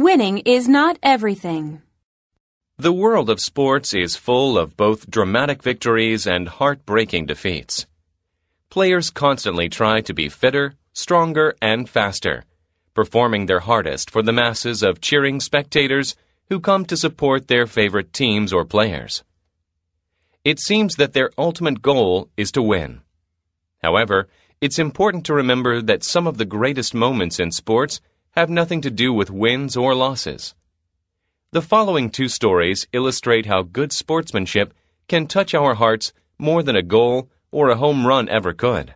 Winning is not everything. The world of sports is full of both dramatic victories and heartbreaking defeats. Players constantly try to be fitter, stronger, and faster, performing their hardest for the masses of cheering spectators who come to support their favorite teams or players. It seems that their ultimate goal is to win. However, it's important to remember that some of the greatest moments in sports have nothing to do with wins or losses. The following two stories illustrate how good sportsmanship can touch our hearts more than a goal or a home run ever could.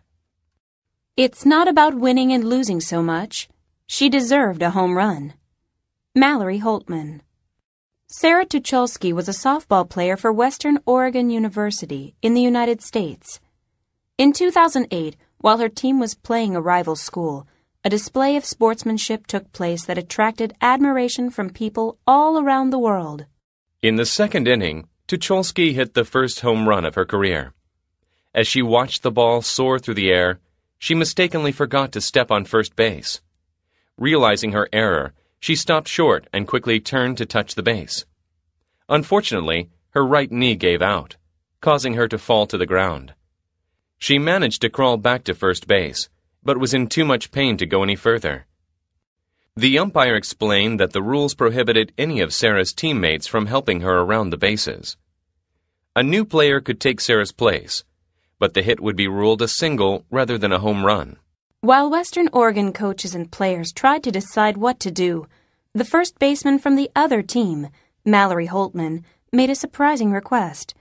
It's not about winning and losing so much. She deserved a home run. Mallory Holtman. Sarah Tucholsky was a softball player for Western Oregon University in the United States. In 2008, while her team was playing a rival school, a display of sportsmanship took place that attracted admiration from people all around the world. In the second inning, Tucholsky hit the first home run of her career. As she watched the ball soar through the air, she mistakenly forgot to step on first base. Realizing her error, she stopped short and quickly turned to touch the base. Unfortunately, her right knee gave out, causing her to fall to the ground. She managed to crawl back to first base, but was in too much pain to go any further. The umpire explained that the rules prohibited any of Sarah's teammates from helping her around the bases. A new player could take Sarah's place, but the hit would be ruled a single rather than a home run. While Western Oregon coaches and players tried to decide what to do, the first baseman from the other team, Mallory Holtman, made a surprising request.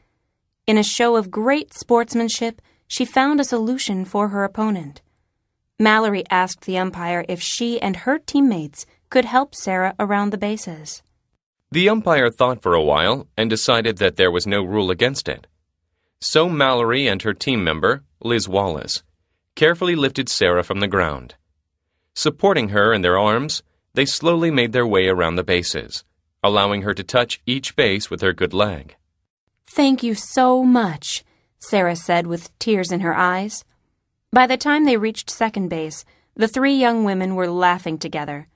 In a show of great sportsmanship, she found a solution for her opponent. Mallory asked the umpire if she and her teammates could help Sarah around the bases. The umpire thought for a while and decided that there was no rule against it. So Mallory and her team member, Liz Wallace, carefully lifted Sarah from the ground. Supporting her in their arms, they slowly made their way around the bases, allowing her to touch each base with her good leg. "Thank you so much," Sarah said with tears in her eyes. By the time they reached second base, the three young women were laughing together.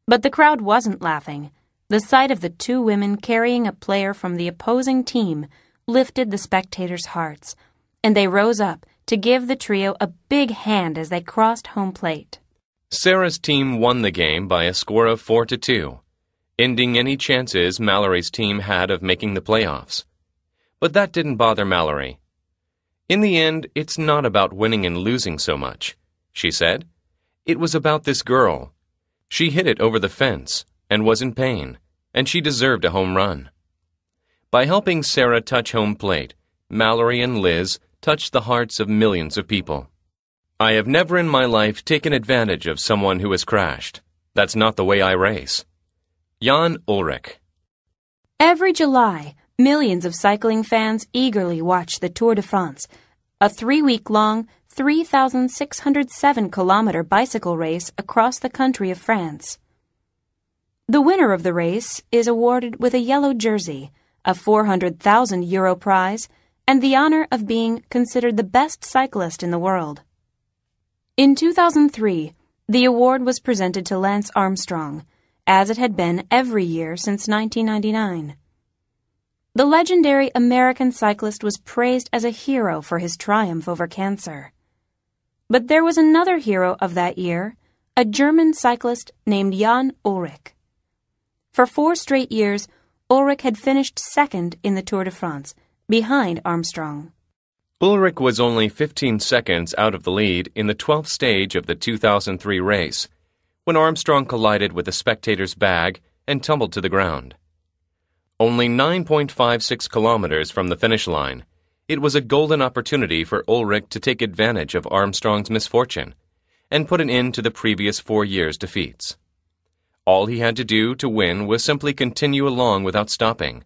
But the crowd wasn't laughing. The sight of the two women carrying a player from the opposing team lifted the spectators' hearts, and they rose up to give the trio a big hand as they crossed home plate. Sarah's team won the game by a score of 4-2, ending any chances Mallory's team had of making the playoffs. But that didn't bother Mallory. "In the end, it's not about winning and losing so much," she said. "It was about this girl. She hit it over the fence and was in pain, and she deserved a home run." By helping Sarah touch home plate, Mallory and Liz touched the hearts of millions of people. "I have never in my life taken advantage of someone who has crashed. That's not the way I race." Jan Ullrich. Every July, millions of cycling fans eagerly watch the Tour de France, a 3-week-long, 3,607-kilometer bicycle race across the country of France. The winner of the race is awarded with a yellow jersey, a €400,000 prize, and the honor of being considered the best cyclist in the world. In 2003, the award was presented to Lance Armstrong, as it had been every year since 1999. The legendary American cyclist was praised as a hero for his triumph over cancer. But there was another hero of that year, a German cyclist named Jan Ullrich. For 4 straight years, Ullrich had finished second in the Tour de France, behind Armstrong. Ullrich was only 15 seconds out of the lead in the 12th stage of the 2003 race, when Armstrong collided with a spectator's bag and tumbled to the ground. Only 9.56 kilometers from the finish line, it was a golden opportunity for Ullrich to take advantage of Armstrong's misfortune and put an end to the previous 4 years' defeats. All he had to do to win was simply continue along without stopping.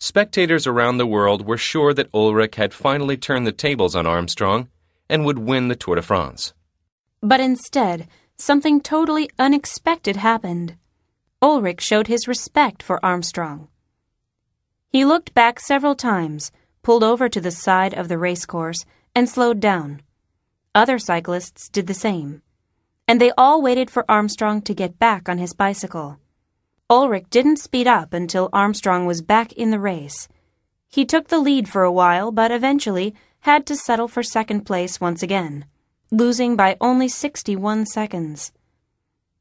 Spectators around the world were sure that Ullrich had finally turned the tables on Armstrong and would win the Tour de France. But instead, something totally unexpected happened. Ullrich showed his respect for Armstrong. He looked back several times, pulled over to the side of the racecourse, and slowed down. Other cyclists did the same, and they all waited for Armstrong to get back on his bicycle. Ulrich didn't speed up until Armstrong was back in the race. He took the lead for a while, but eventually had to settle for second place once again, losing by only 61 seconds.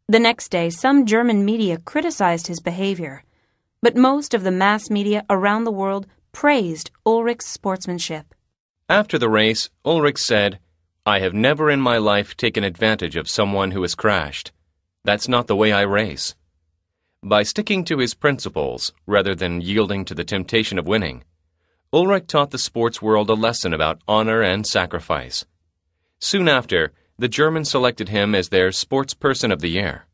The next day, some German media criticized his behavior, but most of the mass media around the world praised Ulrich's sportsmanship. After the race, Ulrich said, "I have never in my life taken advantage of someone who has crashed. That's not the way I race." By sticking to his principles rather than yielding to the temptation of winning, Ulrich taught the sports world a lesson about honor and sacrifice. Soon after, the Germans selected him as their Sportsperson of the Year.